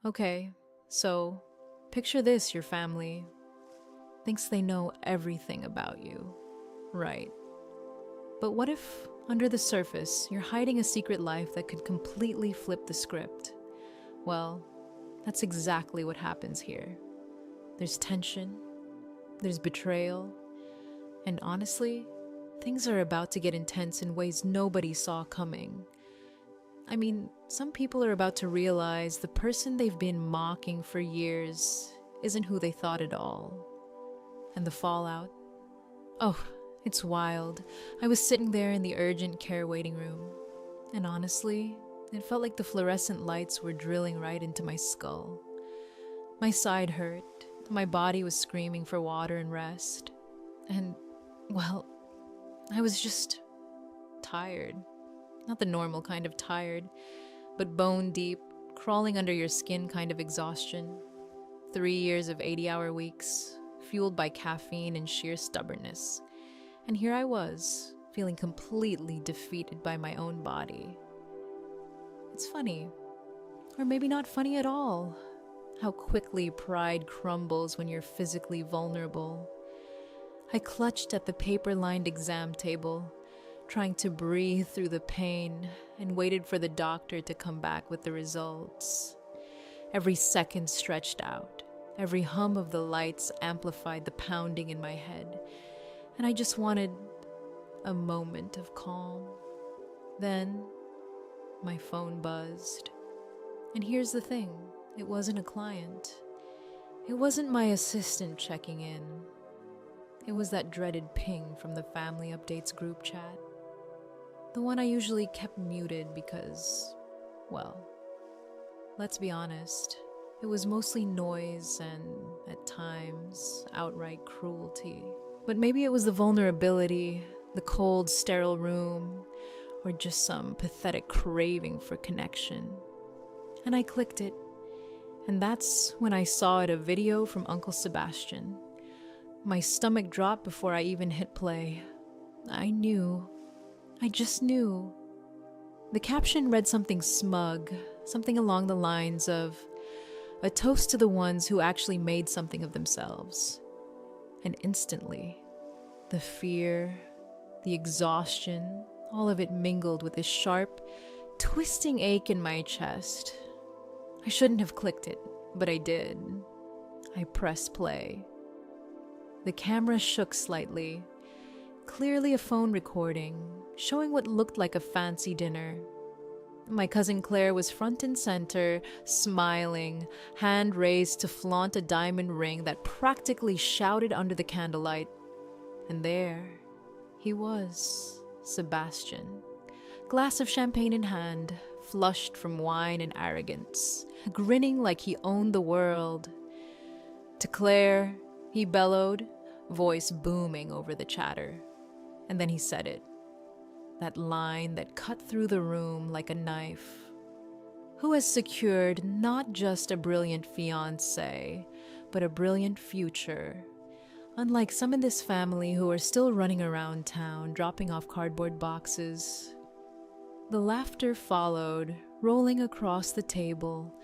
Okay, so picture this: your family thinks they know everything about you, right? But what if, under the surface, you're hiding a secret life that could completely flip the script? Well, that's exactly what happens here. There's tension, there's betrayal, and honestly, things are about to get intense in ways nobody saw coming. I mean, some people are about to realize the person they've been mocking for years isn't who they thought at all. And the fallout? Oh, it's wild. I was sitting there in the urgent care waiting room, and honestly, it felt like the fluorescent lights were drilling right into my skull. My side hurt, my body was screaming for water and rest, and, well, I was just tired. Not the normal kind of tired, but bone deep, crawling under your skin kind of exhaustion. 3 years of 80-hour weeks, fueled by caffeine and sheer stubbornness. And here I was, feeling completely defeated by my own body. It's funny, or maybe not funny at all, how quickly pride crumbles when you're physically vulnerable. I clutched at the paper-lined exam table, trying to breathe through the pain, and waited for the doctor to come back with the results. Every second stretched out, every hum of the lights amplified the pounding in my head, and I just wanted a moment of calm. Then, my phone buzzed. And here's the thing, it wasn't a client. It wasn't my assistant checking in. It was that dreaded ping from the family updates group chat. The one I usually kept muted because, well, let's be honest, it was mostly noise and, at times, outright cruelty. But maybe it was the vulnerability, the cold, sterile room, or just some pathetic craving for connection. And I clicked it, and that's when I saw it, a video from Uncle Sebastian. My stomach dropped before I even hit play. I just knew. The caption read something smug, something along the lines of, "A toast to the ones who actually made something of themselves." And instantly, the fear, the exhaustion, all of it mingled with a sharp, twisting ache in my chest. I shouldn't have clicked it, but I did. I pressed play. The camera shook slightly, clearly a phone recording, showing what looked like a fancy dinner. My cousin Claire was front and center, smiling, hand raised to flaunt a diamond ring that practically shouted under the candlelight. And there he was, Sebastian, glass of champagne in hand, flushed from wine and arrogance, grinning like he owned the world. To Claire, he bellowed, voice booming over the chatter. And then he said it. That line that cut through the room like a knife. Who has secured not just a brilliant fiancé, but a brilliant future? Unlike some in this family who are still running around town, dropping off cardboard boxes. The laughter followed, rolling across the table,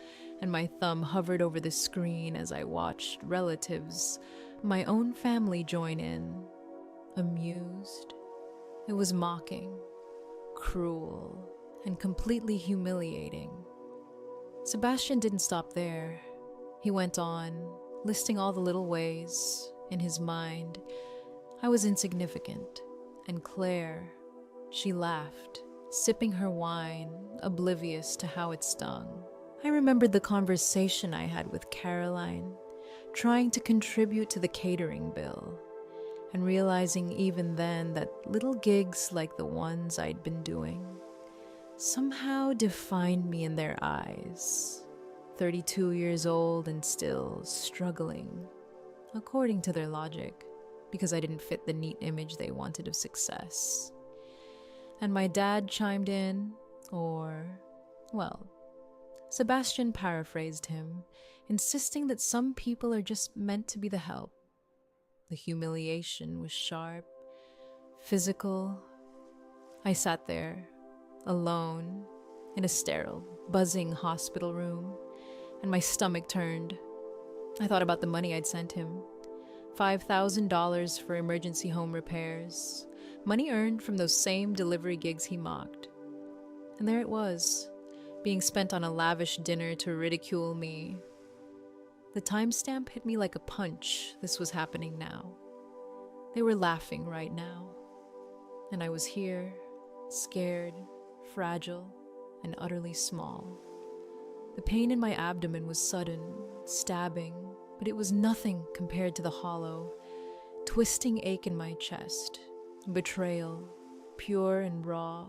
and my thumb hovered over the screen as I watched relatives, my own family, join in, amused. It was mocking, cruel, and completely humiliating. Sebastian didn't stop there. He went on, listing all the little ways, in his mind, I was insignificant. And Claire, she laughed, sipping her wine, oblivious to how it stung. I remembered the conversation I had with Caroline, trying to contribute to the catering bill, and realizing even then that little gigs like the ones I'd been doing somehow defined me in their eyes. 32 years old and still struggling, according to their logic, because I didn't fit the neat image they wanted of success. And my dad chimed in, or, well, Sebastian paraphrased him, insisting that some people are just meant to be the help. The humiliation was sharp, physical. I sat there, alone, in a sterile, buzzing hospital room, and my stomach turned. I thought about the money I'd sent him. $5,000 for emergency home repairs. Money earned from those same delivery gigs he mocked. And there it was, being spent on a lavish dinner to ridicule me. The timestamp hit me like a punch. This was happening now. They were laughing right now. And I was here, scared, fragile, and utterly small. The pain in my abdomen was sudden, stabbing, but it was nothing compared to the hollow, twisting ache in my chest. Betrayal, pure and raw,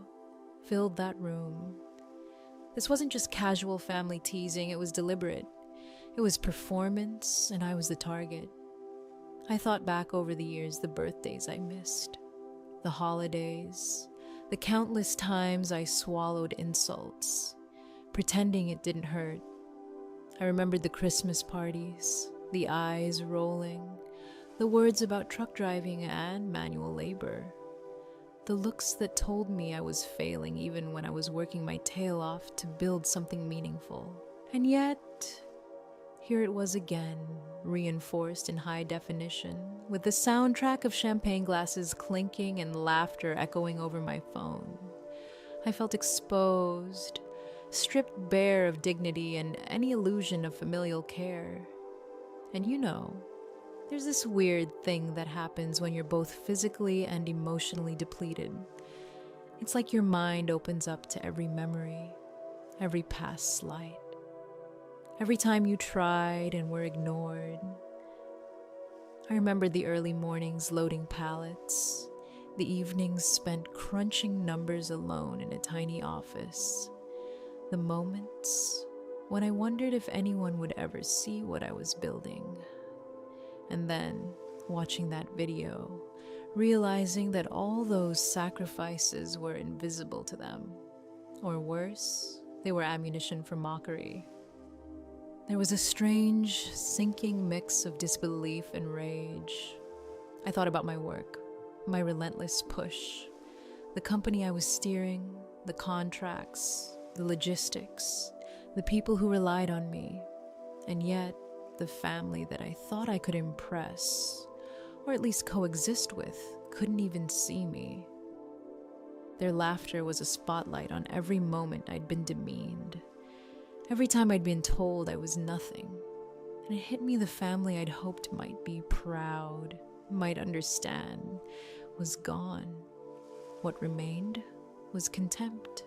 filled that room. This wasn't just casual family teasing, it was deliberate. It was performance, and I was the target. I thought back over the years, the birthdays I missed, the holidays, the countless times I swallowed insults, pretending it didn't hurt. I remembered the Christmas parties, the eyes rolling, the words about truck driving and manual labor, the looks that told me I was failing even when I was working my tail off to build something meaningful. And yet, here it was again, reinforced in high definition, with the soundtrack of champagne glasses clinking and laughter echoing over my phone. I felt exposed, stripped bare of dignity and any illusion of familial care. And you know, there's this weird thing that happens when you're both physically and emotionally depleted. It's like your mind opens up to every memory, every past slight. Every time you tried and were ignored. I remember the early mornings loading pallets, the evenings spent crunching numbers alone in a tiny office, the moments when I wondered if anyone would ever see what I was building. And then, watching that video, realizing that all those sacrifices were invisible to them. Or worse, they were ammunition for mockery. There was a strange, sinking mix of disbelief and rage. I thought about my work, my relentless push, the company I was steering, the contracts, the logistics, the people who relied on me, and yet the family that I thought I could impress, or at least coexist with, couldn't even see me. Their laughter was a spotlight on every moment I'd been demeaned. Every time I'd been told I was nothing, and it hit me the family I'd hoped might be proud, might understand, was gone. What remained was contempt.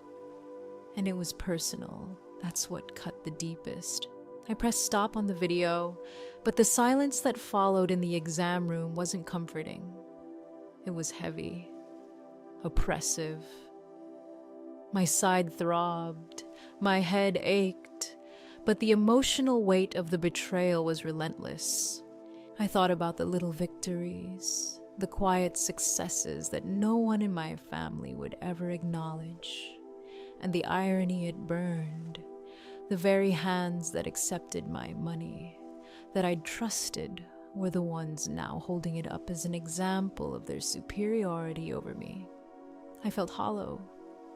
And it was personal. That's what cut the deepest. I pressed stop on the video, but the silence that followed in the exam room wasn't comforting. It was heavy, oppressive. My side throbbed, my head ached, but the emotional weight of the betrayal was relentless. I thought about the little victories, the quiet successes that no one in my family would ever acknowledge, and the irony it burned. The very hands that accepted my money, that I'd trusted, were the ones now holding it up as an example of their superiority over me. I felt hollow,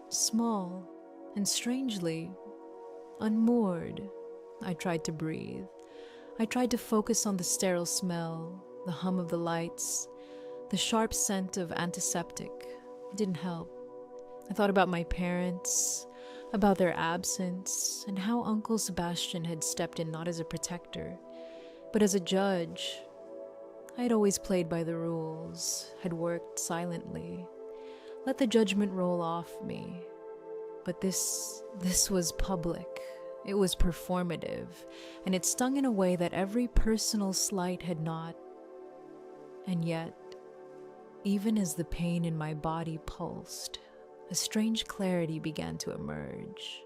small, and strangely unmoored. I tried to breathe. I tried to focus on the sterile smell, the hum of the lights, the sharp scent of antiseptic. It didn't help. I thought about my parents, about their absence, and how Uncle Sebastian had stepped in not as a protector, but as a judge. I had always played by the rules, had worked silently, let the judgment roll off me. But this was public. It was performative, and it stung in a way that every personal slight had not. And yet, even as the pain in my body pulsed, a strange clarity began to emerge.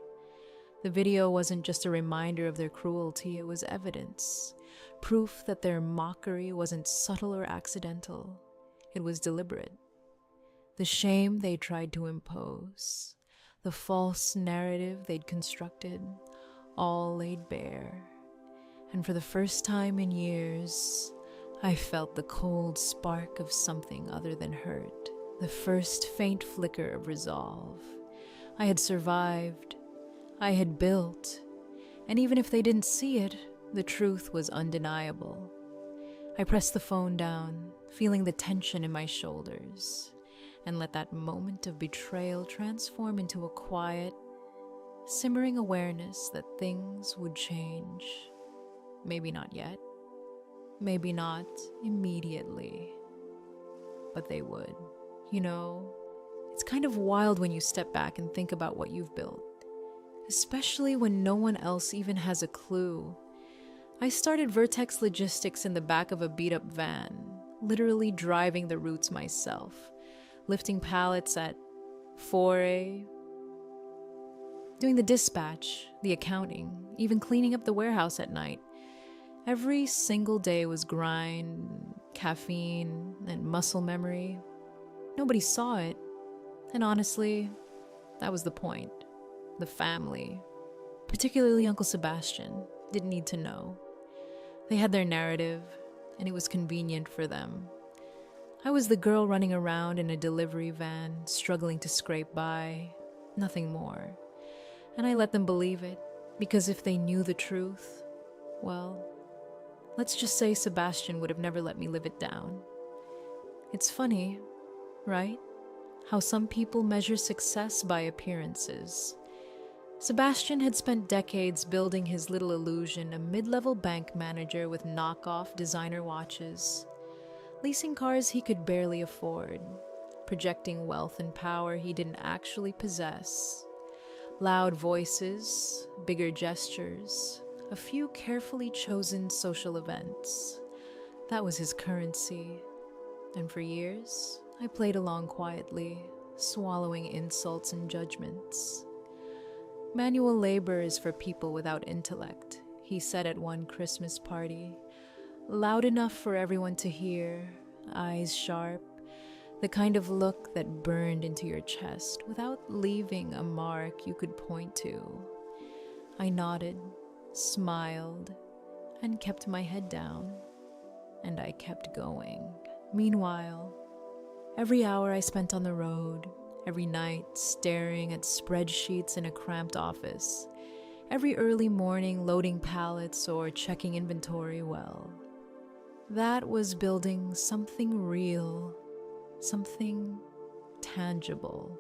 The video wasn't just a reminder of their cruelty, it was evidence, proof that their mockery wasn't subtle or accidental. It was deliberate. The shame they tried to impose, the false narrative they'd constructed, all laid bare. And for the first time in years, I felt the cold spark of something other than hurt. The first faint flicker of resolve. I had survived. I had built. And even if they didn't see it, the truth was undeniable. I pressed the phone down, feeling the tension in my shoulders, and let that moment of betrayal transform into a quiet, simmering awareness that things would change. Maybe not yet, maybe not immediately, but they would. You know, it's kind of wild when you step back and think about what you've built, especially when no one else even has a clue. I started Vertex Logistics in the back of a beat-up van, literally driving the routes myself, lifting pallets at 4 a.m., doing the dispatch, the accounting, even cleaning up the warehouse at night. Every single day was grind, caffeine, and muscle memory. Nobody saw it, and honestly, that was the point. The family, particularly Uncle Sebastian, didn't need to know. They had their narrative, and it was convenient for them. I was the girl running around in a delivery van, struggling to scrape by, nothing more. And I let them believe it, because if they knew the truth, well, let's just say Sebastian would have never let me live it down. It's funny, right? How some people measure success by appearances. Sebastian had spent decades building his little illusion, a mid-level bank manager with knockoff designer watches, leasing cars he could barely afford, projecting wealth and power he didn't actually possess, loud voices, bigger gestures, a few carefully chosen social events. That was his currency, and for years, I played along quietly, swallowing insults and judgments. Manual labor is for people without intellect, he said at one Christmas party, loud enough for everyone to hear, eyes sharp, the kind of look that burned into your chest without leaving a mark you could point to. I nodded, smiled, and kept my head down, and I kept going. Meanwhile, every hour I spent on the road, every night staring at spreadsheets in a cramped office, every early morning loading pallets or checking inventory, well, that was building something real, something tangible.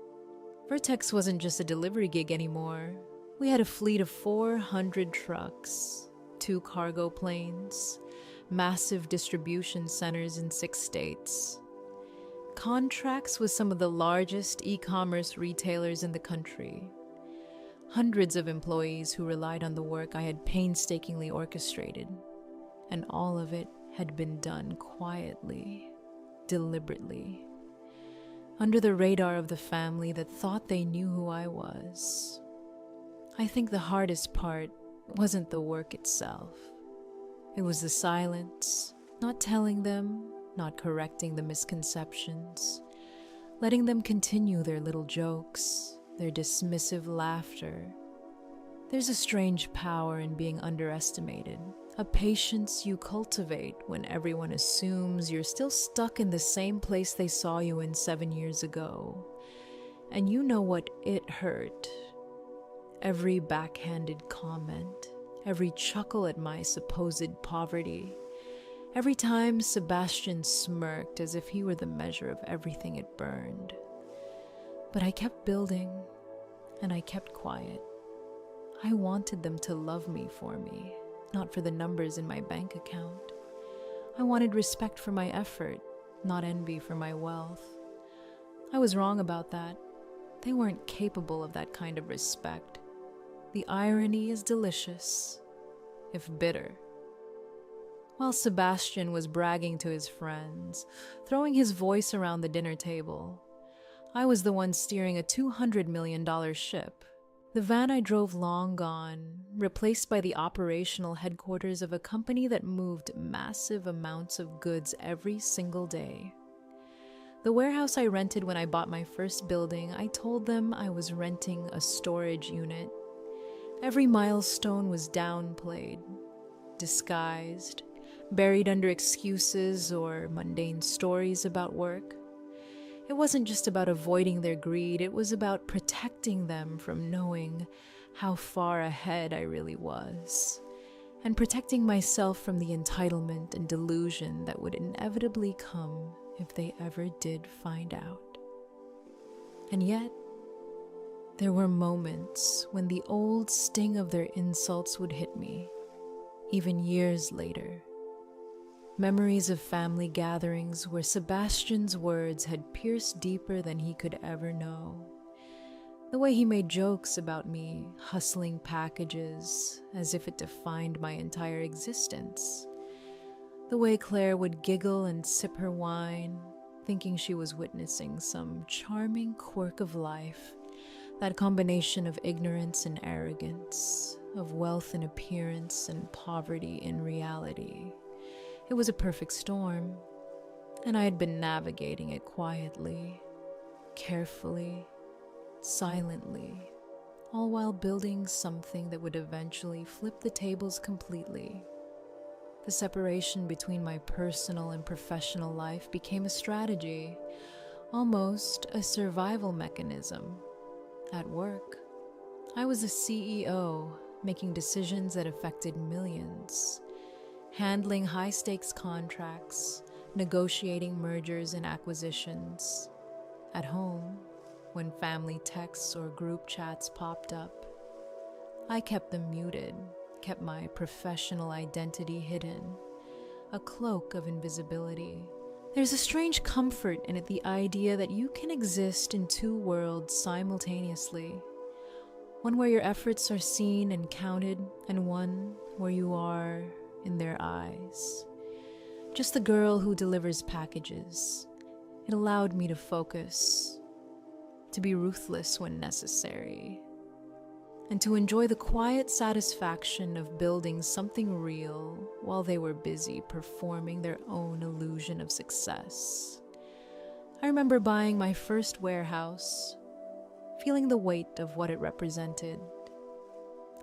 Vertex wasn't just a delivery gig anymore. We had a fleet of 400 trucks, 2 cargo planes, massive distribution centers in 6 states, contracts with some of the largest e-commerce retailers in the country, hundreds of employees who relied on the work I had painstakingly orchestrated, and all of it had been done quietly, deliberately, under the radar of the family that thought they knew who I was. I think the hardest part wasn't the work itself. It was the silence, not telling them, not correcting the misconceptions, letting them continue their little jokes, their dismissive laughter. There's a strange power in being underestimated, a patience you cultivate when everyone assumes you're still stuck in the same place they saw you in 7 years ago. And you know what it hurt. Every backhanded comment, every chuckle at my supposed poverty, every time Sebastian smirked as if he were the measure of everything it burned. But I kept building, and I kept quiet. I wanted them to love me for me, not for the numbers in my bank account. I wanted respect for my effort, not envy for my wealth. I was wrong about that. They weren't capable of that kind of respect. The irony is delicious, if bitter. While Sebastian was bragging to his friends, throwing his voice around the dinner table, I was the one steering a $200 million ship. The van I drove long gone, replaced by the operational headquarters of a company that moved massive amounts of goods every single day. The warehouse I rented when I bought my first building, I told them I was renting a storage unit. Every milestone was downplayed, disguised, buried under excuses or mundane stories about work. It wasn't just about avoiding their greed, it was about protecting them from knowing how far ahead I really was, and protecting myself from the entitlement and delusion that would inevitably come if they ever did find out. And yet, there were moments when the old sting of their insults would hit me, even years later. Memories of family gatherings where Sebastian's words had pierced deeper than he could ever know. The way he made jokes about me hustling packages as if it defined my entire existence. The way Claire would giggle and sip her wine, thinking she was witnessing some charming quirk of life. That combination of ignorance and arrogance, of wealth in appearance and poverty in reality. It was a perfect storm, and I had been navigating it quietly, carefully, silently, all while building something that would eventually flip the tables completely. The separation between my personal and professional life became a strategy, almost a survival mechanism. At work, I was a CEO, making decisions that affected millions, handling high-stakes contracts, negotiating mergers and acquisitions. At home, when family texts or group chats popped up, I kept them muted, kept my professional identity hidden, a cloak of invisibility. There's a strange comfort in it, the idea that you can exist in two worlds simultaneously. One where your efforts are seen and counted, and one where you are in their eyes. Just the girl who delivers packages. It allowed me to focus, to be ruthless when necessary, and to enjoy the quiet satisfaction of building something real while they were busy performing their own illusion of success. I remember buying my first warehouse, feeling the weight of what it represented.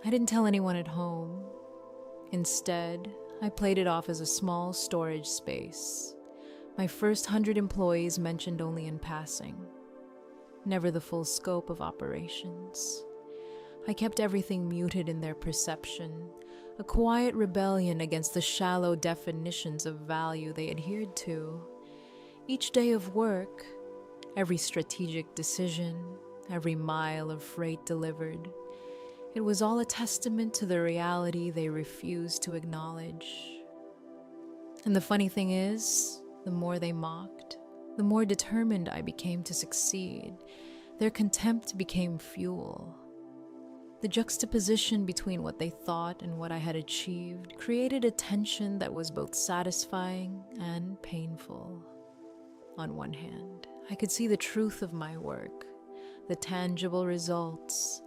I didn't tell anyone at home. Instead, I played it off as a small storage space. My first 100 employees mentioned only in passing, never the full scope of operations. I kept everything muted in their perception, a quiet rebellion against the shallow definitions of value they adhered to. Each day of work, every strategic decision, every mile of freight delivered, it was all a testament to the reality they refused to acknowledge. And the funny thing is, the more they mocked, the more determined I became to succeed. Their contempt became fuel. The juxtaposition between what they thought and what I had achieved created a tension that was both satisfying and painful. On one hand, I could see the truth of my work, the tangible results,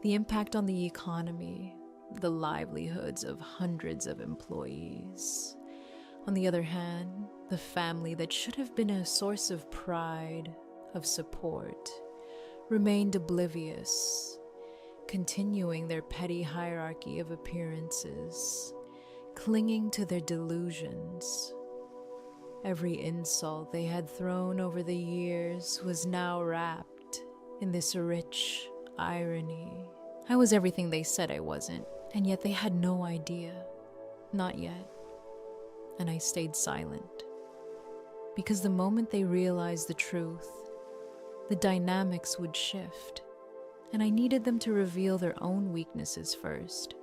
the impact on the economy, the livelihoods of hundreds of employees. On the other hand, the family that should have been a source of pride, of support, remained oblivious, continuing their petty hierarchy of appearances, clinging to their delusions. Every insult they had thrown over the years was now wrapped in this rich irony. I was everything they said I wasn't, and yet they had no idea. Not yet. And I stayed silent. Because the moment they realized the truth, the dynamics would shift, and I needed them to reveal their own weaknesses first.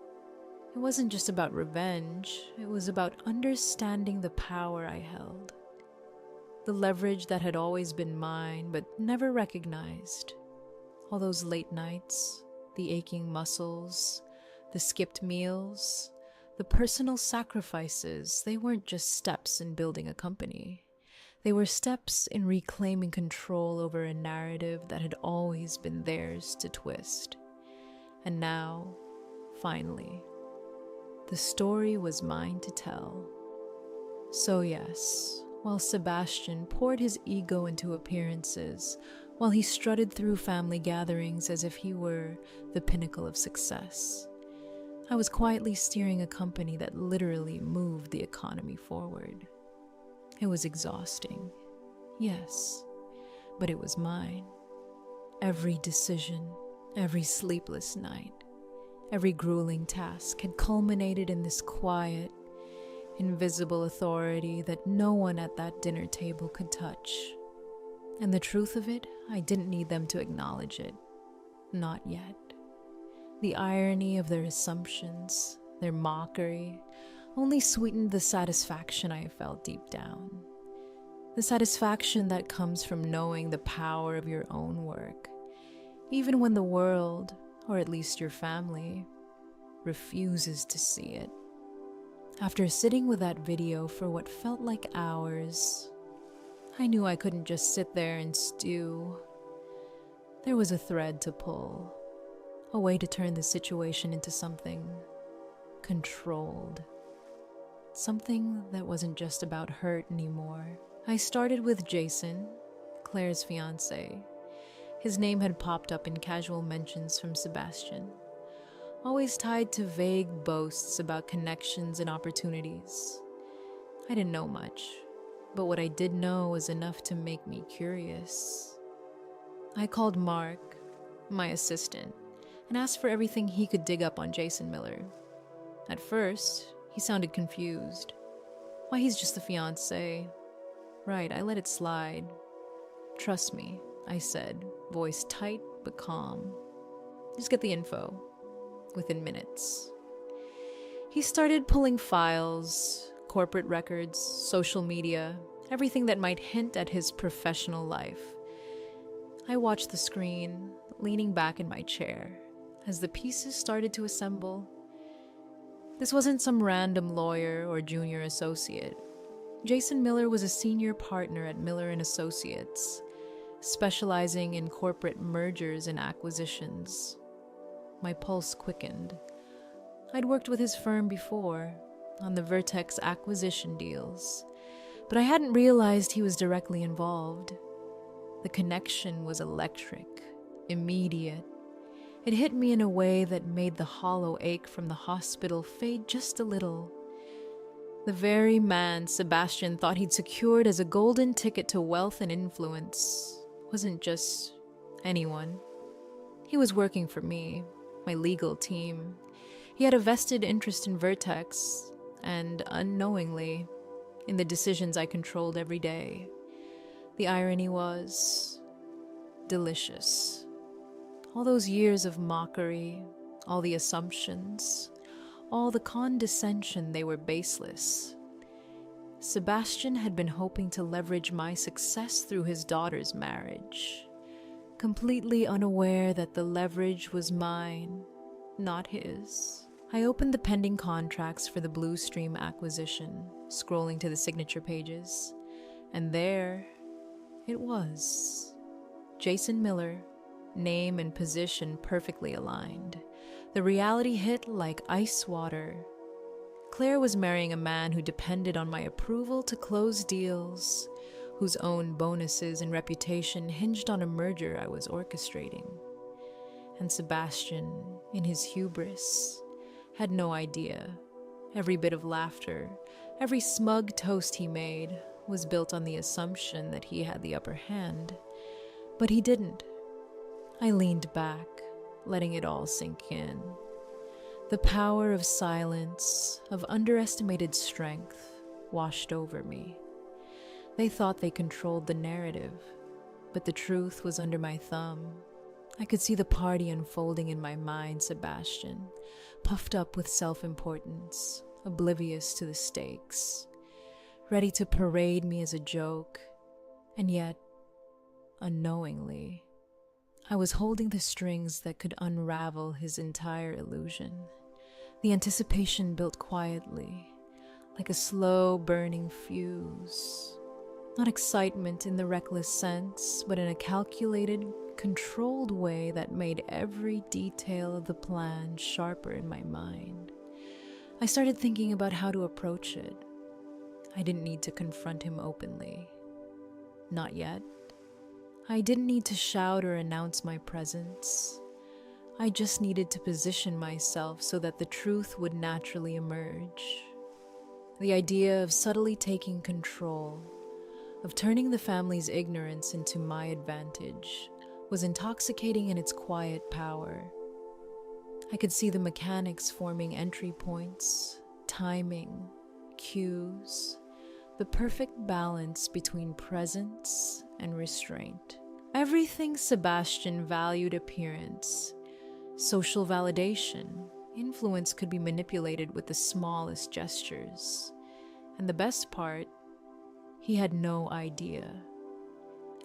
It wasn't just about revenge, it was about understanding the power I held, the leverage that had always been mine but never recognized. All those late nights, the aching muscles, the skipped meals, the personal sacrifices, they weren't just steps in building a company. They were steps in reclaiming control over a narrative that had always been theirs to twist. And now, finally, the story was mine to tell. So yes, while Sebastian poured his ego into appearances, while he strutted through family gatherings as if he were the pinnacle of success, I was quietly steering a company that literally moved the economy forward. It was exhausting, yes, but it was mine. Every decision, every sleepless night, Every grueling task had culminated in this quiet, invisible authority that no one at that dinner table could touch. And the truth of it, I didn't need them to acknowledge it. Not yet. The irony of their assumptions, their mockery, only sweetened the satisfaction I felt deep down. The satisfaction that comes from knowing the power of your own work, even when the world, or at least your family, refuses to see it. After sitting with that video for what felt like hours, I knew I couldn't just sit there and stew. There was a thread to pull, a way to turn the situation into something controlled. Something that wasn't just about hurt anymore. I started with Jason, Claire's fiancé. His name had popped up in casual mentions from Sebastian, always tied to vague boasts about connections and opportunities. I didn't know much, but what I did know was enough to make me curious. I called Mark, my assistant, and asked for everything he could dig up on Jason Miller. At first, he sounded confused. Why, he's just the fiancé. Right, I let it slide. Trust me, I said, voice tight but calm. Just get the info. Within minutes. He started pulling files, corporate records, social media, everything that might hint at his professional life. I watched the screen, leaning back in my chair, as the pieces started to assemble. This wasn't some random lawyer or junior associate. Jason Miller was a senior partner at Miller & Associates, specializing in corporate mergers and acquisitions. My pulse quickened. I'd worked with his firm before, on the Vertex acquisition deals, but I hadn't realized he was directly involved. The connection was electric, immediate. It hit me in a way that made the hollow ache from the hospital fade just a little. The very man Sebastian thought he'd secured as a golden ticket to wealth and influence wasn't just anyone. He was working for me, my legal team. He had a vested interest in Vertex, and unknowingly, in the decisions I controlled every day. The irony was delicious. All those years of mockery, all the assumptions, all the condescension, they were baseless. Sebastian had been hoping to leverage my success through his daughter's marriage, completely unaware that the leverage was mine, not his. I opened the pending contracts for the Blue Stream acquisition, scrolling to the signature pages, and there it was. Jason Miller, name and position perfectly aligned. The reality hit like ice water. Claire was marrying a man who depended on my approval to close deals, whose own bonuses and reputation hinged on a merger I was orchestrating. And Sebastian, in his hubris, had no idea. Every bit of laughter, every smug toast he made was built on the assumption that he had the upper hand. But he didn't. I leaned back, letting it all sink in. The power of silence, of underestimated strength, washed over me. They thought they controlled the narrative, but the truth was under my thumb. I could see the party unfolding in my mind, Sebastian, puffed up with self-importance, oblivious to the stakes, ready to parade me as a joke, and yet, unknowingly, I was holding the strings that could unravel his entire illusion. The anticipation built quietly, like a slow burning fuse. Not excitement in the reckless sense, but in a calculated, controlled way that made every detail of the plan sharper in my mind. I started thinking about how to approach it. I didn't need to confront him openly. Not yet. I didn't need to shout or announce my presence. I just needed to position myself so that the truth would naturally emerge. The idea of subtly taking control, of turning the family's ignorance into my advantage, was intoxicating in its quiet power. I could see the mechanics forming entry points, timing, cues, the perfect balance between presence and restraint. Everything Sebastian valued: appearance, social validation, influence could be manipulated with the smallest gestures. And the best part, he had no idea.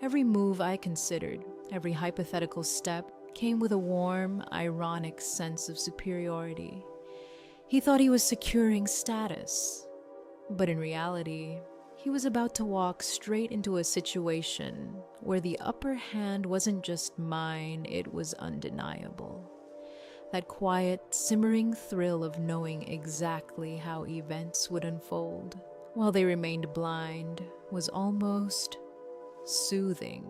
Every move I considered, every hypothetical step, came with a warm, ironic sense of superiority. He thought he was securing status, but in reality, he was about to walk straight into a situation where the upper hand wasn't just mine, it was undeniable. That quiet, simmering thrill of knowing exactly how events would unfold while they remained blind was almost soothing.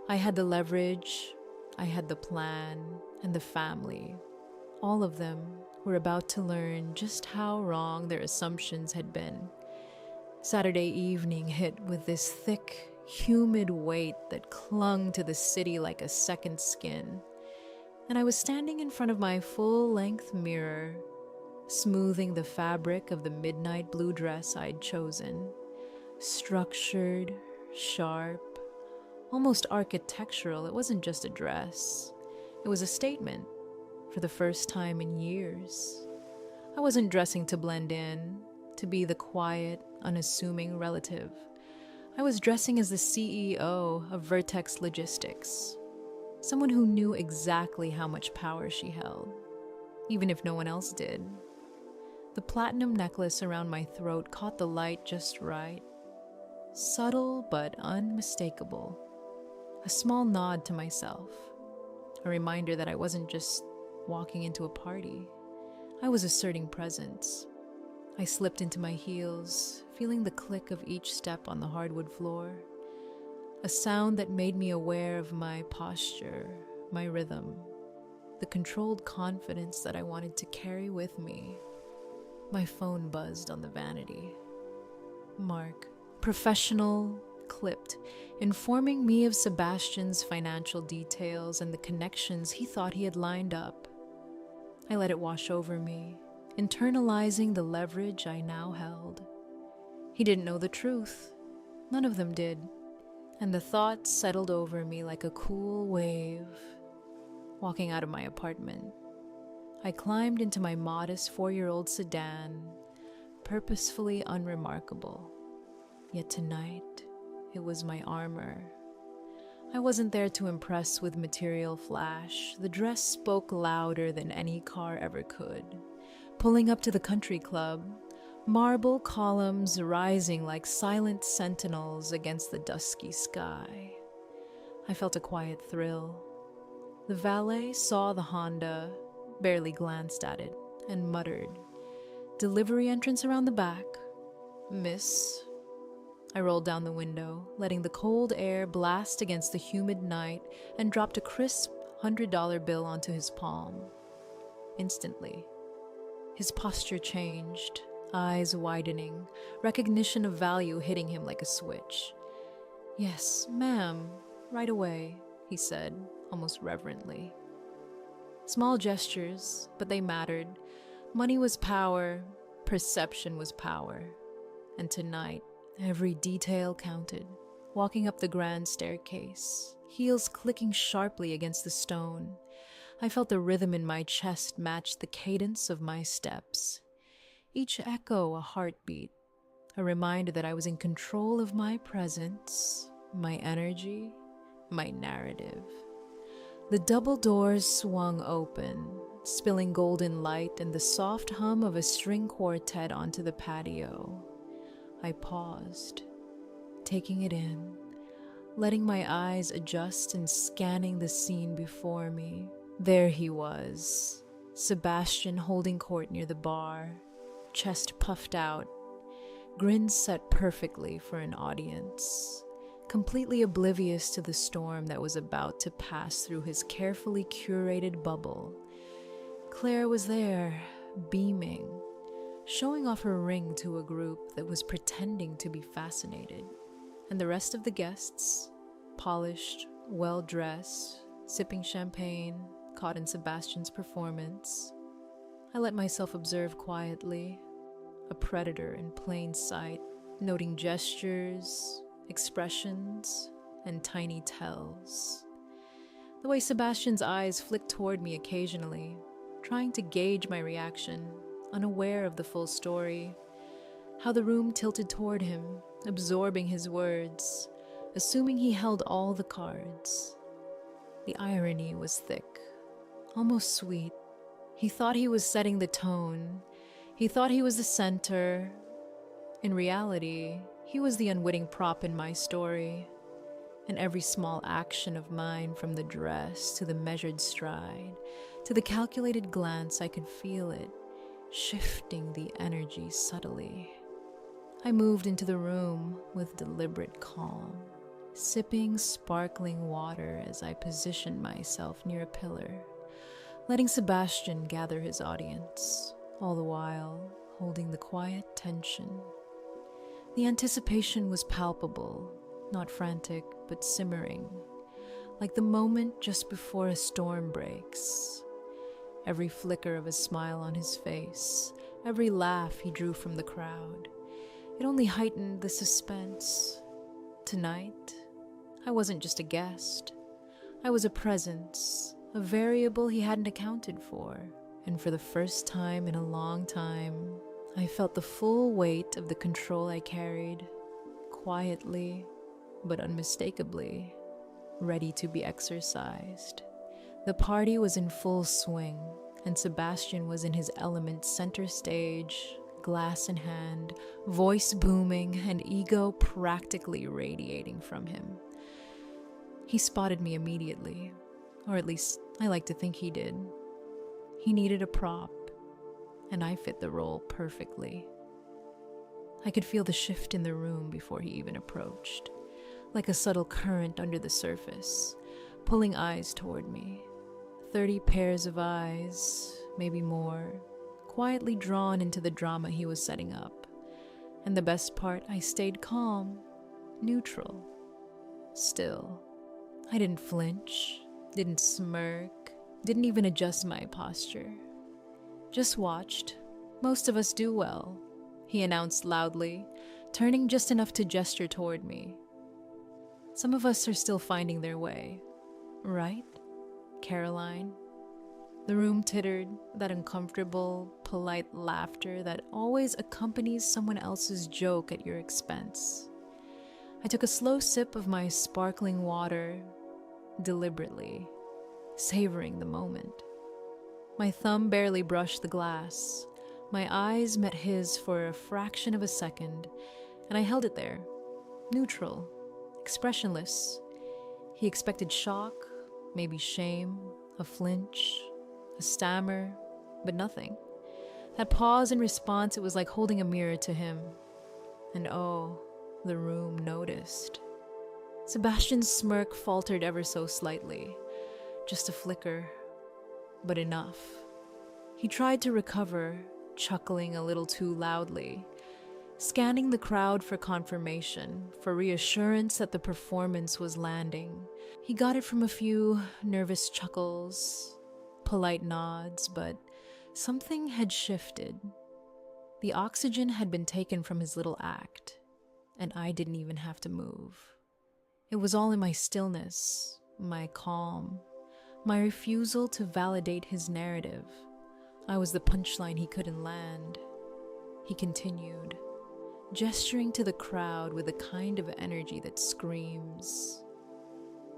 I had the leverage, I had the plan, and the family. All of them were about to learn just how wrong their assumptions had been. Saturday evening hit with this thick, humid weight that clung to the city like a second skin. And I was standing in front of my full-length mirror, smoothing the fabric of the midnight blue dress I'd chosen. Structured, sharp, almost architectural. It wasn't just a dress. It was a statement for the first time in years. I wasn't dressing to blend in, to be the quiet, unassuming relative. I was dressing as the CEO of Vertex Logistics, someone who knew exactly how much power she held, even if no one else did. The platinum necklace around my throat caught the light just right, subtle but unmistakable. A small nod to myself, a reminder that I wasn't just walking into a party. I was asserting presence. I slipped into my heels, feeling the click of each step on the hardwood floor, a sound that made me aware of my posture, my rhythm, the controlled confidence that I wanted to carry with me. My phone buzzed on the vanity. Mark, professional, clipped, informing me of Sebastian's financial details and the connections he thought he had lined up. I let it wash over me, internalizing the leverage I now held. He didn't know the truth. None of them did. And the thought settled over me like a cool wave. Walking out of my apartment, I climbed into my modest 4-year-old sedan, purposefully unremarkable. Yet tonight, it was my armor. I wasn't there to impress with material flash. The dress spoke louder than any car ever could. Pulling up to the country club, marble columns rising like silent sentinels against the dusky sky. I felt a quiet thrill. The valet saw the Honda, barely glanced at it, and muttered, "Delivery entrance around the back, miss." I rolled down the window, letting the cold air blast against the humid night, and dropped a crisp $100 bill onto his palm. Instantly, his posture changed, eyes widening, recognition of value hitting him like a switch. "Yes, ma'am, right away," he said, almost reverently. Small gestures, but they mattered. Money was power, perception was power. And tonight, every detail counted. Walking up the grand staircase, heels clicking sharply against the stone, I felt the rhythm in my chest match the cadence of my steps. Each echo a heartbeat, a reminder that I was in control of my presence, my energy, my narrative. The double doors swung open, spilling golden light and the soft hum of a string quartet onto the patio. I paused, taking it in, letting my eyes adjust and scanning the scene before me. There he was, Sebastian holding court near the bar, chest puffed out, grin set perfectly for an audience, completely oblivious to the storm that was about to pass through his carefully curated bubble. Claire was there, beaming, showing off her ring to a group that was pretending to be fascinated. And the rest of the guests, polished, well-dressed, sipping champagne, caught in Sebastian's performance. I let myself observe quietly, a predator in plain sight, noting gestures, expressions, and tiny tells. The way Sebastian's eyes flicked toward me occasionally, trying to gauge my reaction, unaware of the full story. How the room tilted toward him, absorbing his words, assuming he held all the cards. The irony was thick, almost sweet. He thought he was setting the tone. He thought he was the center. In reality, he was the unwitting prop in my story. And every small action of mine, from the dress to the measured stride, to the calculated glance, I could feel it, shifting the energy subtly. I moved into the room with deliberate calm, sipping sparkling water as I positioned myself near a pillar, letting Sebastian gather his audience, all the while holding the quiet tension. The anticipation was palpable, not frantic, but simmering, like the moment just before a storm breaks. Every flicker of a smile on his face, every laugh he drew from the crowd, it only heightened the suspense. Tonight, I wasn't just a guest. I was a presence, a variable he hadn't accounted for. And for the first time in a long time, I felt the full weight of the control I carried, quietly but unmistakably, ready to be exercised. The party was in full swing, and Sebastian was in his element, center stage, glass in hand, voice booming, and ego practically radiating from him. He spotted me immediately, or at least I like to think he did. He needed a prop, and I fit the role perfectly. I could feel the shift in the room before he even approached, like a subtle current under the surface, pulling eyes toward me. 30 pairs of eyes, maybe more, quietly drawn into the drama he was setting up. And the best part, I stayed calm, neutral, still. I didn't flinch, didn't smirk, didn't even adjust my posture. Just watched. Most of us do well, he announced loudly, turning just enough to gesture toward me. Some of us are still finding their way, right, Caroline? The room tittered, that uncomfortable, polite laughter that always accompanies someone else's joke at your expense. I took a slow sip of my sparkling water, deliberately, savoring the moment. My thumb barely brushed the glass. My eyes met his for a fraction of a second, and I held it there, neutral, expressionless. He expected shock, maybe shame, a flinch, a stammer, but nothing. That pause in response, it was like holding a mirror to him. And oh, the room noticed. Sebastian's smirk faltered ever so slightly, just a flicker, but enough. He tried to recover, chuckling a little too loudly, scanning the crowd for confirmation, for reassurance that the performance was landing. He got it from a few nervous chuckles, polite nods, but something had shifted. The oxygen had been taken from his little act, and I didn't even have to move. It was all in my stillness, my calm, my refusal to validate his narrative. I was the punchline he couldn't land. He continued, gesturing to the crowd with a kind of energy that screams,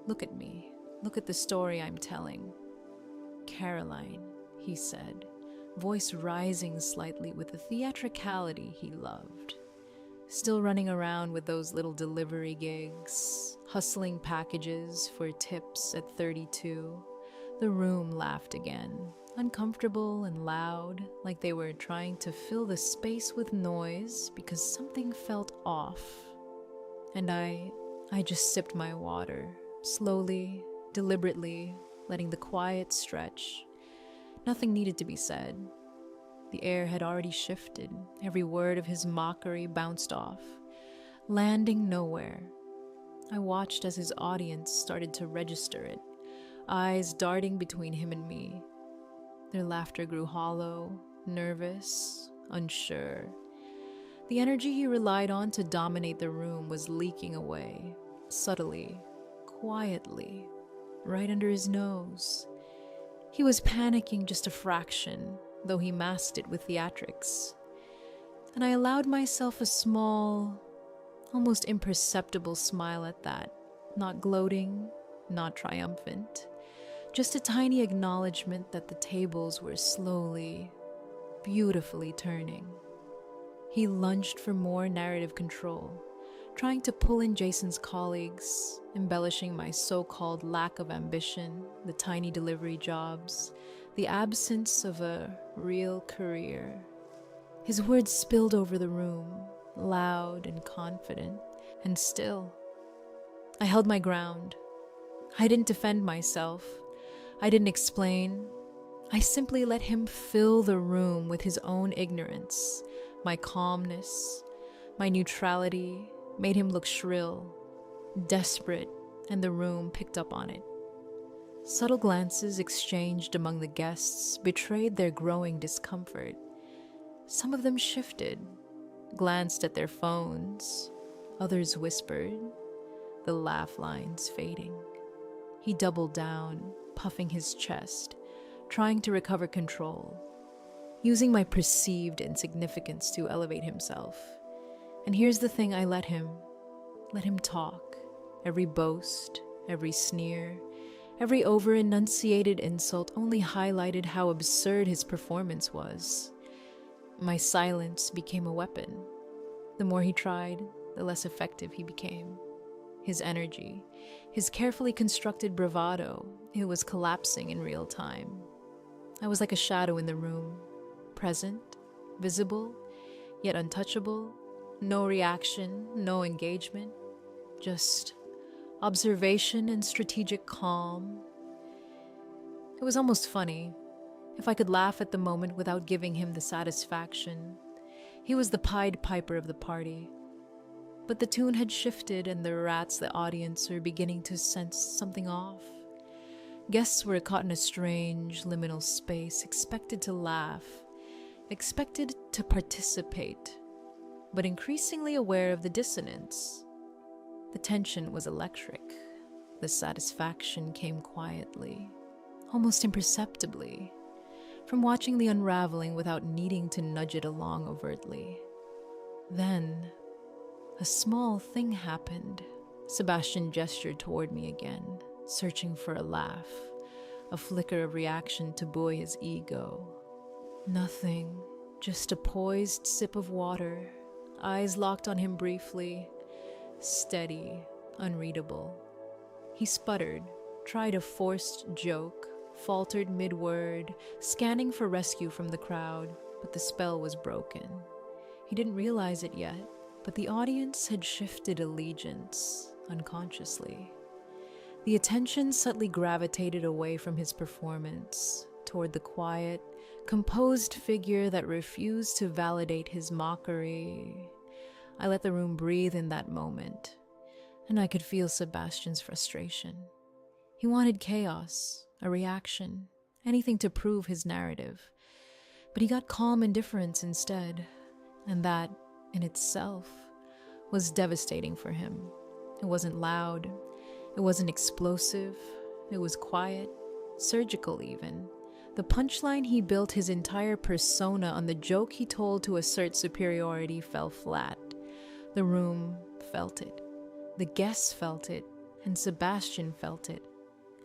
"Look at me. Look at the story I'm telling." "Caroline," he said, voice rising slightly with the theatricality he loved. Still running around with those little delivery gigs, hustling packages for tips at 32. The room laughed again, uncomfortable and loud, like they were trying to fill the space with noise because something felt off. And I just sipped my water, slowly, deliberately, letting the quiet stretch. Nothing needed to be said. The air had already shifted. Every word of his mockery bounced off, landing nowhere. I watched as his audience started to register it. eyes darting between him and me. Their laughter grew hollow, nervous, unsure. The energy he relied on to dominate the room was leaking away, subtly, quietly, right under his nose. He was panicking just a fraction, though he masked it with theatrics. And I allowed myself a small, almost imperceptible smile at that, not gloating, not triumphant. Just a tiny acknowledgement that the tables were slowly, beautifully turning. He lunged for more narrative control, trying to pull in Jason's colleagues, embellishing my so-called lack of ambition, the tiny delivery jobs, the absence of a real career. His words spilled over the room, loud and confident, and still. I held my ground. I didn't defend myself. I didn't explain. I simply let him fill the room with his own ignorance. My calmness, my neutrality made him look shrill, desperate, and the room picked up on it. Subtle glances exchanged among the guests betrayed their growing discomfort. Some of them shifted, glanced at their phones. Others whispered, the laugh lines fading. He doubled down, puffing his chest, trying to recover control, using my perceived insignificance to elevate himself. And here's the thing, I let him talk. Every boast, every sneer, every over-enunciated insult only highlighted how absurd his performance was. My silence became a weapon. The more he tried, the less effective he became. His energy, his carefully constructed bravado, it was collapsing in real time. I was like a shadow in the room, present, visible, yet untouchable, no reaction, no engagement, just observation and strategic calm. It was almost funny. If I could laugh at the moment without giving him the satisfaction. He was the Pied Piper of the party. But the tune had shifted and the rats, the audience, were beginning to sense something off. Guests were caught in a strange, liminal space, expected to laugh, expected to participate, but increasingly aware of the dissonance. The tension was electric. The satisfaction came quietly, almost imperceptibly, from watching the unraveling without needing to nudge it along overtly. Then, a small thing happened. Sebastian gestured toward me again, searching for a laugh, a flicker of reaction to buoy his ego. Nothing, just a poised sip of water, eyes locked on him briefly, steady, unreadable. He sputtered, tried a forced joke, faltered mid-word, scanning for rescue from the crowd, but the spell was broken. He didn't realize it yet, but the audience had shifted allegiance, unconsciously. The attention subtly gravitated away from his performance, toward the quiet, composed figure that refused to validate his mockery. I let the room breathe in that moment, and I could feel Sebastian's frustration. He wanted chaos, a reaction, anything to prove his narrative. But he got calm indifference instead, and that, in itself, was devastating for him. It wasn't loud, it wasn't explosive, it was quiet, surgical even. The punchline he built his entire persona on the joke he told to assert superiority fell flat. The room felt it, the guests felt it, and Sebastian felt it.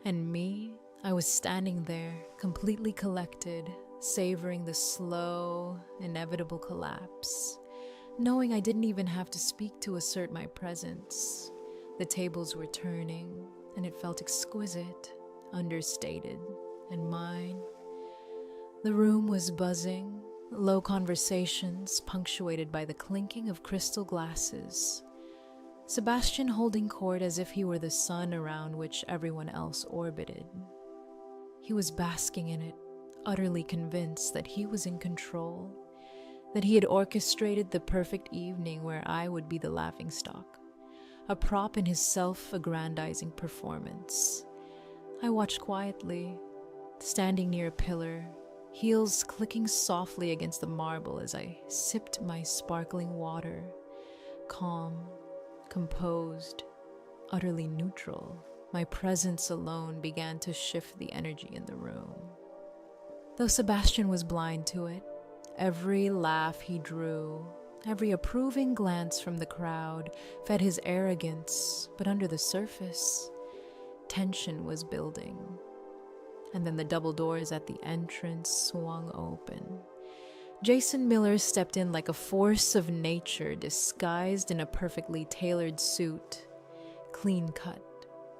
And me, I was standing there, completely collected, savoring the slow, inevitable collapse, knowing I didn't even have to speak to assert my presence. The tables were turning, and it felt exquisite, understated, and mine. The room was buzzing, low conversations punctuated by the clinking of crystal glasses. Sebastian holding court as if he were the sun around which everyone else orbited. He was basking in it, utterly convinced that he was in control, that he had orchestrated the perfect evening where I would be the laughingstock, a prop in his self-aggrandizing performance. I watched quietly, standing near a pillar, heels clicking softly against the marble as I sipped my sparkling water, calm, composed, utterly neutral. My presence alone began to shift the energy in the room. Though Sebastian was blind to it, every laugh he drew, every approving glance from the crowd fed his arrogance, but under the surface, tension was building. And then the double doors at the entrance swung open. Jason Miller stepped in like a force of nature disguised in a perfectly tailored suit, clean-cut,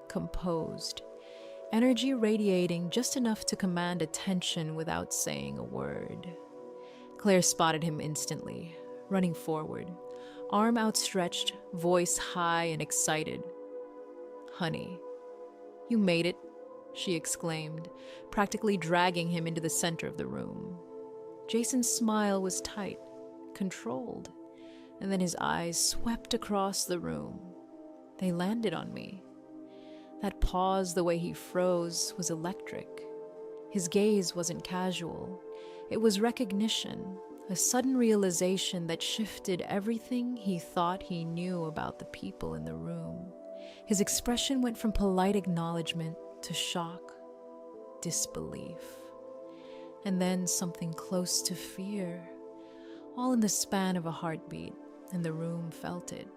composed, energy radiating just enough to command attention without saying a word. Claire spotted him instantly, running forward, arm outstretched, voice high and excited. "Honey, you made it," she exclaimed, practically dragging him into the center of the room. Jason's smile was tight, controlled, and then his eyes swept across the room. They landed on me. That pause, the way he froze, was electric. His gaze wasn't casual. It was recognition, a sudden realization that shifted everything he thought he knew about the people in the room. His expression went from polite acknowledgement to shock, disbelief, and then something close to fear, all in the span of a heartbeat, and the room felt it.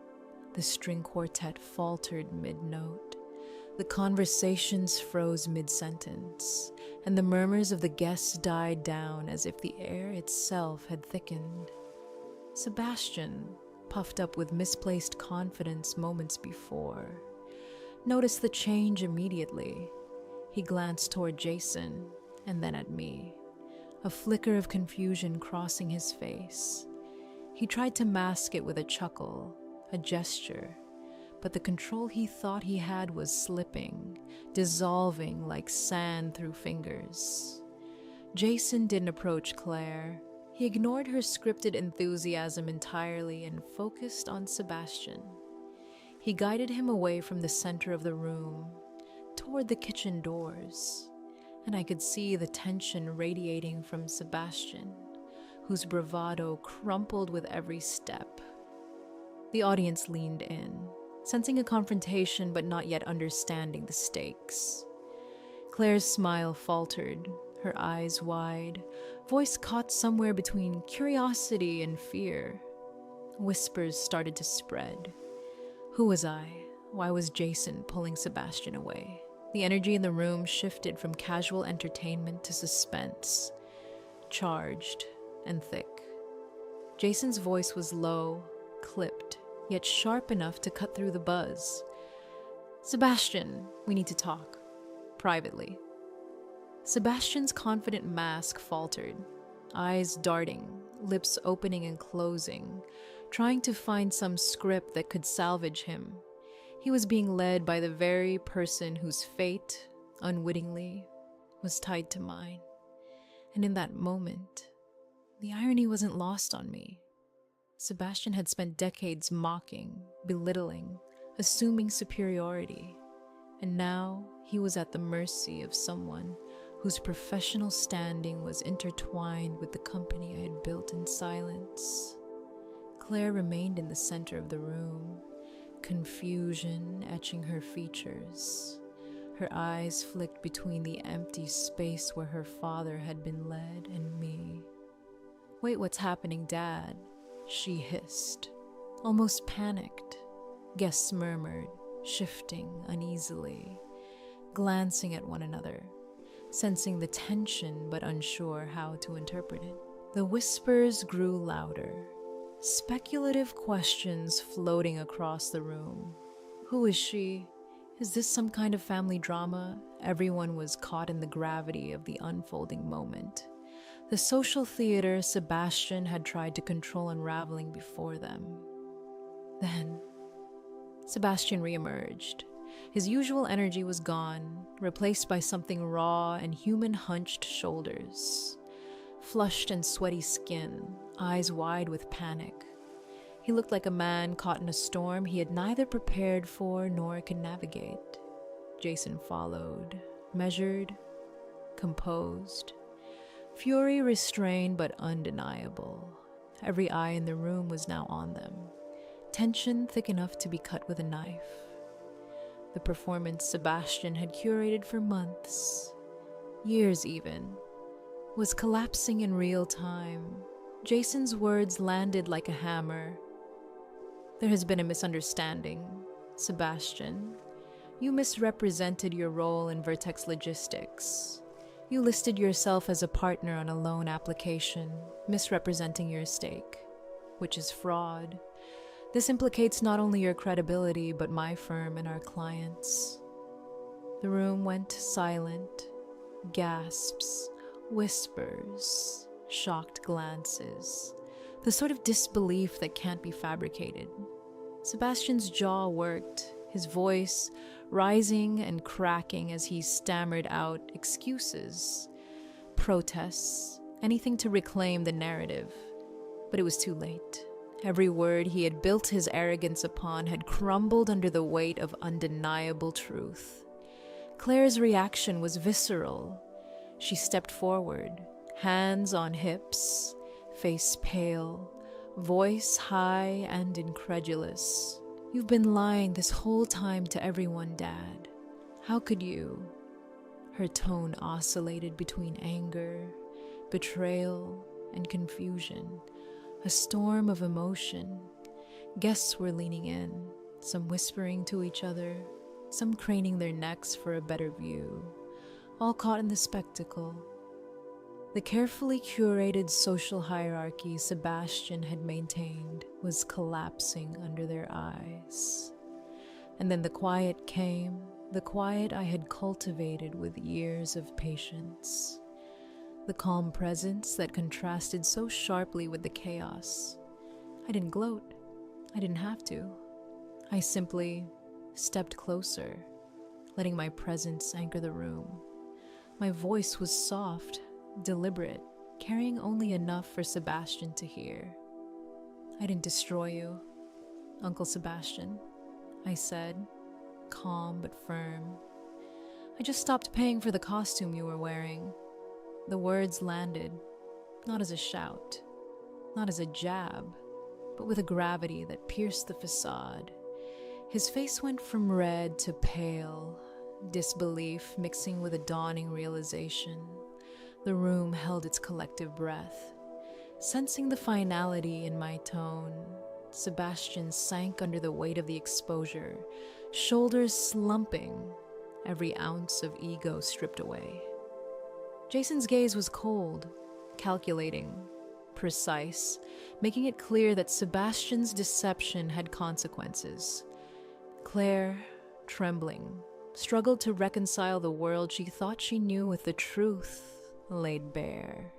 The string quartet faltered mid-note. The conversations froze mid-sentence, and the murmurs of the guests died down as if the air itself had thickened. Sebastian, puffed up with misplaced confidence moments before, noticed the change immediately. He glanced toward Jason and then at me, a flicker of confusion crossing his face. He tried to mask it with a chuckle, a gesture, but the control he thought he had was slipping, dissolving like sand through fingers. Jason didn't approach Claire. He ignored her scripted enthusiasm entirely and focused on Sebastian. He guided him away from the center of the room, toward the kitchen doors, and I could see the tension radiating from Sebastian, whose bravado crumpled with every step. The audience leaned in, sensing a confrontation but not yet understanding the stakes. Claire's smile faltered, her eyes wide, voice caught somewhere between curiosity and fear. Whispers started to spread. Who was I? Why was Jason pulling Sebastian away? The energy in the room shifted from casual entertainment to suspense, charged and thick. Jason's voice was low, clipped, yet sharp enough to cut through the buzz. "Sebastian, we need to talk. Privately." Sebastian's confident mask faltered, eyes darting, lips opening and closing, trying to find some script that could salvage him. He was being led by the very person whose fate, unwittingly, was tied to mine. And in that moment, the irony wasn't lost on me. Sebastian had spent decades mocking, belittling, assuming superiority, and now he was at the mercy of someone whose professional standing was intertwined with the company I had built in silence. Claire remained in the center of the room, confusion etching her features. Her eyes flicked between the empty space where her father had been led and me. "Wait, what's happening, Dad?" she hissed, almost panicked. Guests murmured, shifting uneasily, glancing at one another, sensing the tension but unsure how to interpret it. The whispers grew louder, speculative questions floating across the room. Who is she? Is this some kind of family drama? Everyone was caught in the gravity of the unfolding moment. The social theater Sebastian had tried to control unraveling before them. Then, Sebastian reemerged. His usual energy was gone, replaced by something raw and human hunched shoulders, flushed and sweaty skin, eyes wide with panic. He looked like a man caught in a storm he had neither prepared for nor could navigate. Jason followed, measured, composed, fury restrained but undeniable. Every eye in the room was now on them, tension thick enough to be cut with a knife. The performance Sebastian had curated for months, years even, was collapsing in real time. Jason's words landed like a hammer. There has been a misunderstanding, Sebastian. You misrepresented your role in Vertex Logistics. You listed yourself as a partner on a loan application, misrepresenting your stake, which is fraud. This implicates not only your credibility, but my firm and our clients. The room went silent. Gasps, whispers, shocked glances, the sort of disbelief that can't be fabricated. Sebastian's jaw worked, his voice rising and cracking as he stammered out excuses, protests, anything to reclaim the narrative. But it was too late. Every word he had built his arrogance upon had crumbled under the weight of undeniable truth. Claire's reaction was visceral. She stepped forward, hands on hips, face pale, voice high and incredulous. You've been lying this whole time to everyone, Dad. How could you? Her tone oscillated between anger, betrayal, and confusion, a storm of emotion. Guests were leaning in, some whispering to each other, some craning their necks for a better view, all caught in the spectacle. The carefully curated social hierarchy Sebastian had maintained was collapsing under their eyes. And then the quiet came, the quiet I had cultivated with years of patience. The calm presence that contrasted so sharply with the chaos. I didn't gloat. I didn't have to. I simply stepped closer, letting my presence anchor the room. My voice was soft, deliberate, carrying only enough for Sebastian to hear. I didn't destroy you, Uncle Sebastian, I said, calm but firm. I just stopped paying for the costume you were wearing. The words landed, not as a shout, not as a jab, but with a gravity that pierced the facade. His face went from red to pale, disbelief mixing with a dawning realization. The room held its collective breath. Sensing the finality in my tone, Sebastian sank under the weight of the exposure, shoulders slumping, every ounce of ego stripped away. Jason's gaze was cold, calculating, precise, making it clear that Sebastian's deception had consequences. Claire, trembling, struggled to reconcile the world she thought she knew with the truth laid bare.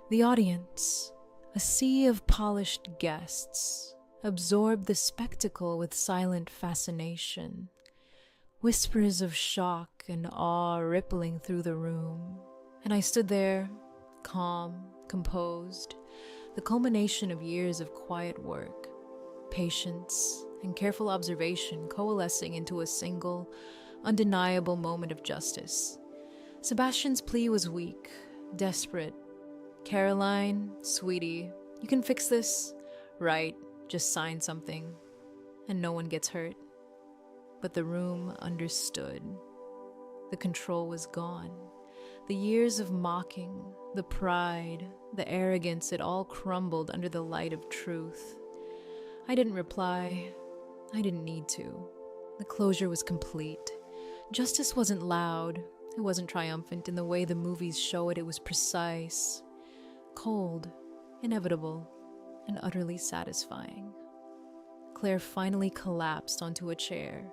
The audience, a sea of polished guests, absorbed the spectacle with silent fascination. Whispers of shock and awe rippling through the room. And I stood there, calm, composed, the culmination of years of quiet work, patience, and careful observation coalescing into a single, undeniable moment of justice. Sebastian's plea was weak, desperate. Caroline, sweetie, you can fix this, right? Just sign something, and no one gets hurt. But the room understood. The control was gone. The years of mocking, the pride, the arrogance, it all crumbled under the light of truth. I didn't reply. I didn't need to. The closure was complete. Justice wasn't loud. It wasn't triumphant in the way the movies show it. It was precise, cold, inevitable, and utterly satisfying. Claire finally collapsed onto a chair,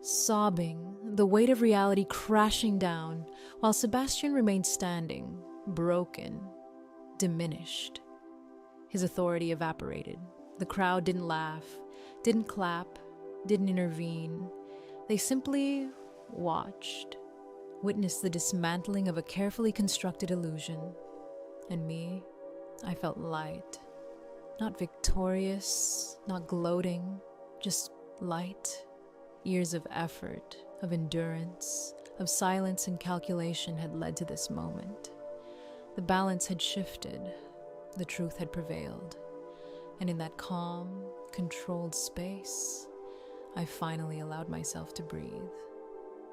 sobbing, the weight of reality crashing down, while Sebastian remained standing, broken, diminished. His authority evaporated. The crowd didn't laugh, didn't clap, didn't intervene. They simply watched, witnessed the dismantling of a carefully constructed illusion. And me, I felt light. Not victorious, not gloating, just light. Years of effort, of endurance, of silence and calculation had led to this moment. The balance had shifted, the truth had prevailed, and in that calm, controlled space, I finally allowed myself to breathe.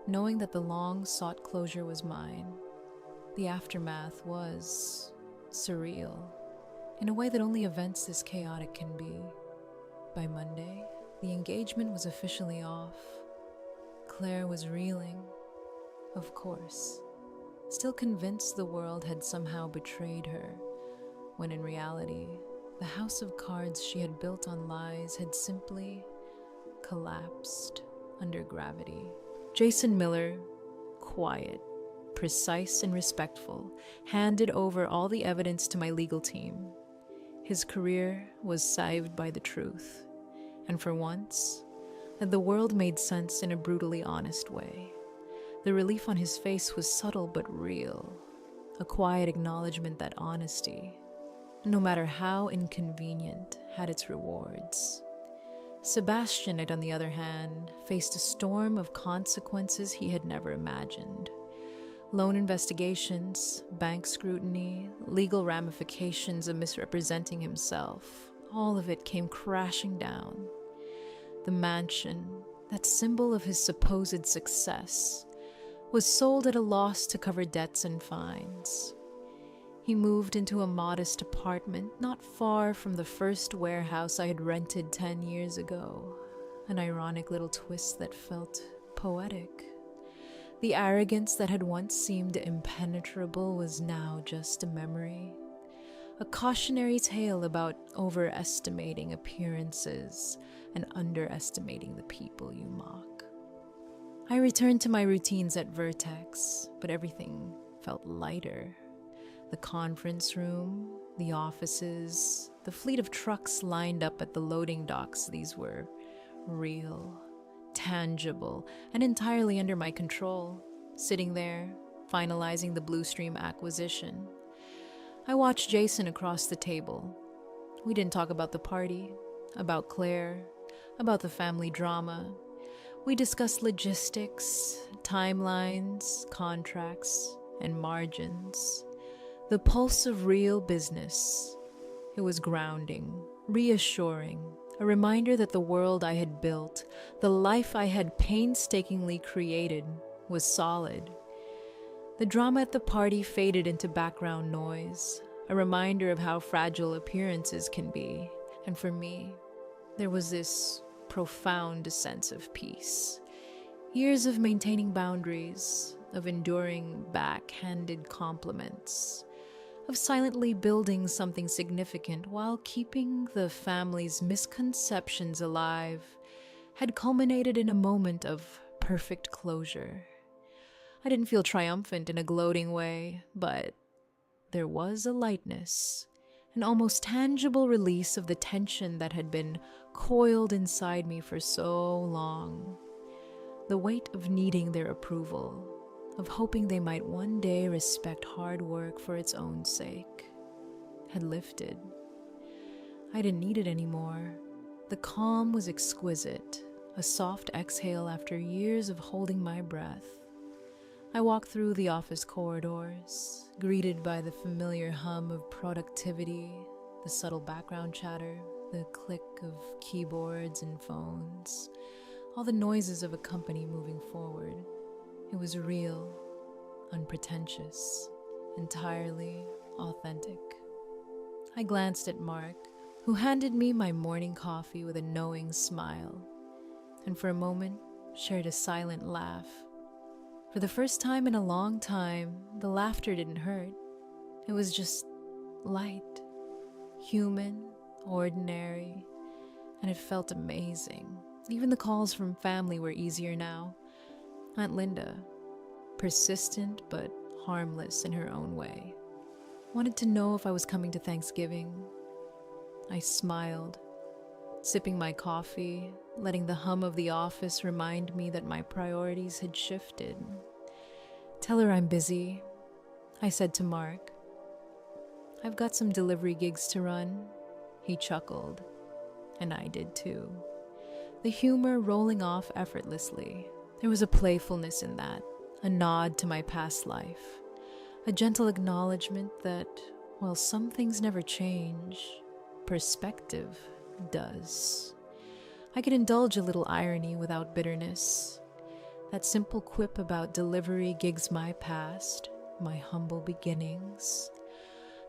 Knowing that the long-sought closure was mine, the aftermath was surreal, in a way that only events this chaotic can be. By Monday, the engagement was officially off. Claire was reeling, of course, still convinced the world had somehow betrayed her, when in reality, the house of cards she had built on lies had simply collapsed under gravity. Jason Miller, quiet, precise, and respectful, handed over all the evidence to my legal team. His career was saved by the truth, and for once, the world made sense in a brutally honest way. The relief on his face was subtle but real, a quiet acknowledgement that honesty, no matter how inconvenient, had its rewards. Sebastian, on the other hand, faced a storm of consequences he had never imagined. Loan investigations, bank scrutiny, legal ramifications of misrepresenting himself, all of it came crashing down. The mansion, that symbol of his supposed success, was sold at a loss to cover debts and fines. He moved into a modest apartment not far from the first warehouse I had rented 10 years ago, an ironic little twist that felt poetic. The arrogance that had once seemed impenetrable was now just a memory, a cautionary tale about overestimating appearances and underestimating the people you mock. I returned to my routines at Vertex, but everything felt lighter. The conference room, the offices, the fleet of trucks lined up at the loading docks, these were real, tangible, and entirely under my control. Sitting there, finalizing the Blue Stream acquisition, I watched Jason across the table. We didn't talk about the party, about Claire, about the family drama. We discussed logistics, timelines, contracts, and margins. The pulse of real business. It was grounding, reassuring, a reminder that the world I had built, the life I had painstakingly created, was solid. The drama at the party faded into background noise, a reminder of how fragile appearances can be. And for me, there was this profound sense of peace. Years of maintaining boundaries, of enduring backhanded compliments, of silently building something significant while keeping the family's misconceptions alive, had culminated in a moment of perfect closure. I didn't feel triumphant in a gloating way, but there was a lightness, an almost tangible release of the tension that had been coiled inside me for so long. The weight of needing their approval, of hoping they might one day respect hard work for its own sake, had lifted. I didn't need it anymore. The calm was exquisite, a soft exhale after years of holding my breath. I walked through the office corridors, greeted by the familiar hum of productivity, the subtle background chatter, the click of keyboards and phones, all the noises of a company moving forward. It was real, unpretentious, entirely authentic. I glanced at Mark, who handed me my morning coffee with a knowing smile, and for a moment shared a silent laugh. For the first time in a long time, the laughter didn't hurt. It was just light, human, ordinary, and it felt amazing. Even the calls from family were easier now. Aunt Linda, persistent but harmless in her own way, wanted to know if I was coming to Thanksgiving. I smiled, sipping my coffee, letting the hum of the office remind me that my priorities had shifted. "Tell her I'm busy," I said to Mark. "I've got some delivery gigs to run." He chuckled, and I did too. The humor rolling off effortlessly. There was a playfulness in that, a nod to my past life, a gentle acknowledgement that, while some things never change, perspective does. I could indulge a little irony without bitterness. That simple quip about delivery gigs my past, my humble beginnings.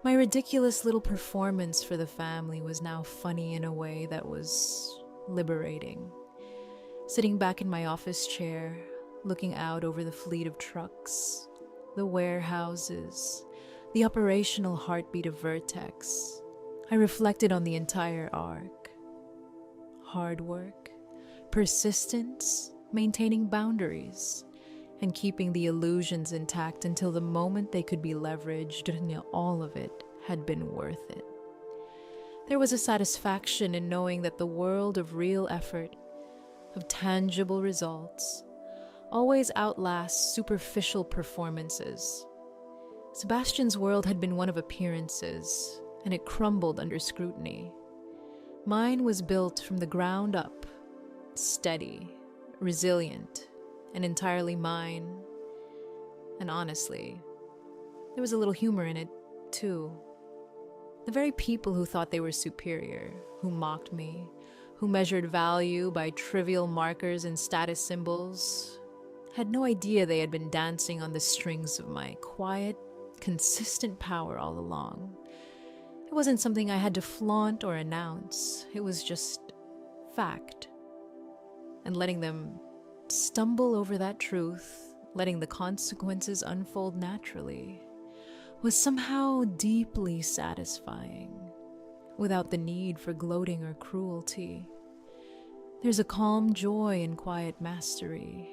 My ridiculous little performance for the family was now funny in a way that was liberating. Sitting back in my office chair, looking out over the fleet of trucks, the warehouses, the operational heartbeat of Vertex, I reflected on the entire arc. Hard work, persistence, maintaining boundaries, and keeping the illusions intact until the moment they could be leveraged, and all of it had been worth it. There was a satisfaction in knowing that the world of real effort, of tangible results, always outlasts superficial performances. Sebastian's world had been one of appearances, and it crumbled under scrutiny. Mine was built from the ground up, steady, resilient, and entirely mine. And honestly, there was a little humor in it, too. The very people who thought they were superior, who mocked me, who measured value by trivial markers and status symbols, had no idea they had been dancing on the strings of my quiet, consistent power all along. It wasn't something I had to flaunt or announce. It was just fact. And letting them stumble over that truth, letting the consequences unfold naturally, was somehow deeply satisfying, without the need for gloating or cruelty. There's a calm joy in quiet mastery,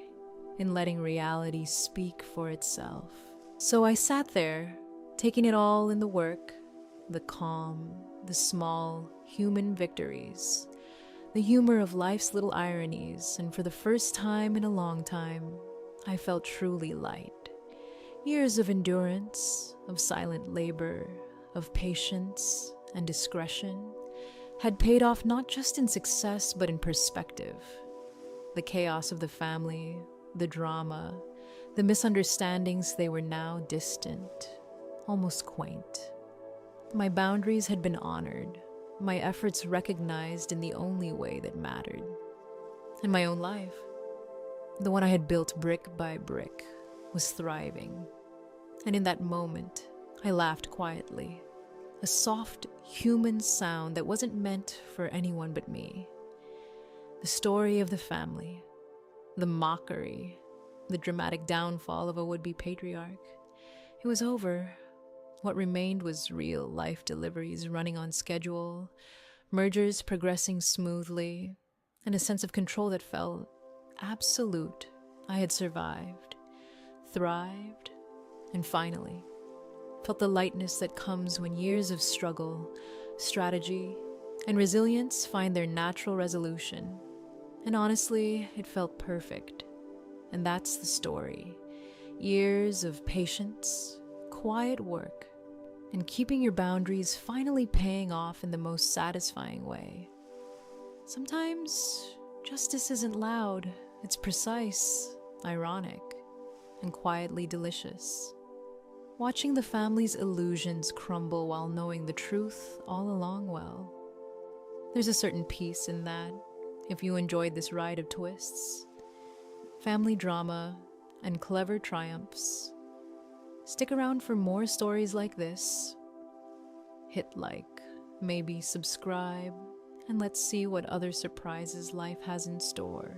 in letting reality speak for itself. So I sat there, taking it all in the work, the calm, the small, human victories, the humor of life's little ironies, and for the first time in a long time, I felt truly light. Years of endurance, of silent labor, of patience and discretion had paid off not just in success but in perspective. The chaos of the family, the drama, the misunderstandings, they were now distant, almost quaint. My boundaries had been honored, my efforts recognized in the only way that mattered. And my own life, the one I had built brick by brick, was thriving. And in that moment, I laughed quietly, a soft, human sound that wasn't meant for anyone but me. The story of the family, the mockery, the dramatic downfall of a would-be patriarch. It was over. What remained was real life deliveries running on schedule, mergers progressing smoothly, and a sense of control that felt absolute. I had survived, thrived, and finally felt the lightness that comes when years of struggle, strategy, and resilience find their natural resolution. And honestly, it felt perfect. And that's the story. Years of patience, quiet work, and keeping your boundaries finally paying off in the most satisfying way. Sometimes justice isn't loud, it's precise, ironic, and quietly delicious. Watching the family's illusions crumble while knowing the truth all along well. There's a certain peace in that, if you enjoyed this ride of twists, family drama, and clever triumphs. Stick around for more stories like this. Hit like, maybe subscribe, and let's see what other surprises life has in store.